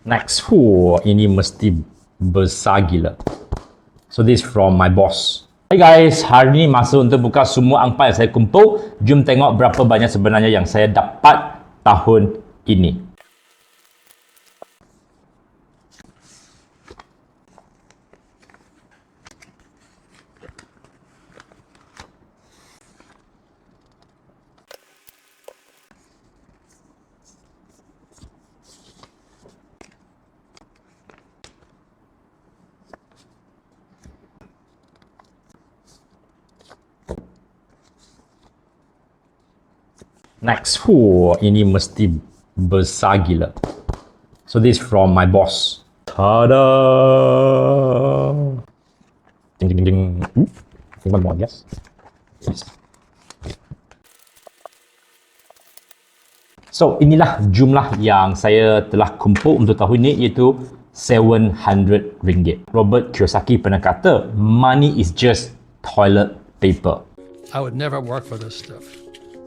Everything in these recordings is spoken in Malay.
Next, ini mesti besar gila. So this from my boss. Hey guys, hari ni masa untuk buka semua angpau yang saya kumpul. Jom tengok berapa banyak sebenarnya yang saya dapat tahun ini. Next, ini mesti besar gila. So this from my boss. Tada! Ding ding ding. One more, yes. So inilah jumlah yang saya telah kumpul untuk tahun ini, iaitu RM700. Robert Kiyosaki pernah kata, money is just toilet paper. I would never work for this stuff.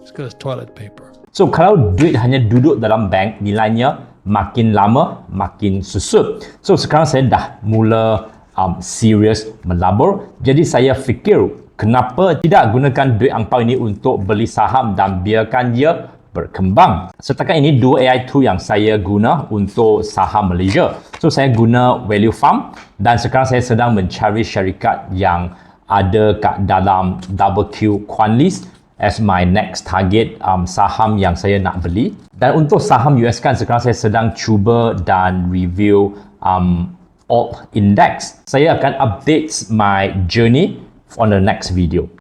It's because it's toilet paper. So kalau duit hanya duduk dalam bank, nilainya makin lama makin susut. So sekarang saya dah mula serius melabur. Jadi saya fikir, kenapa tidak gunakan duit angpau ini untuk beli saham dan biarkan ia berkembang. Setakat ini 2 AI tool yang saya guna untuk saham Malaysia. So saya guna Value Farm dan sekarang saya sedang mencari syarikat yang ada kat dalam WQ Quanlist as my next target saham yang saya nak beli. Dan untuk saham US kan, sekarang saya sedang cuba dan review alt index. Saya akan update my journey on the next video.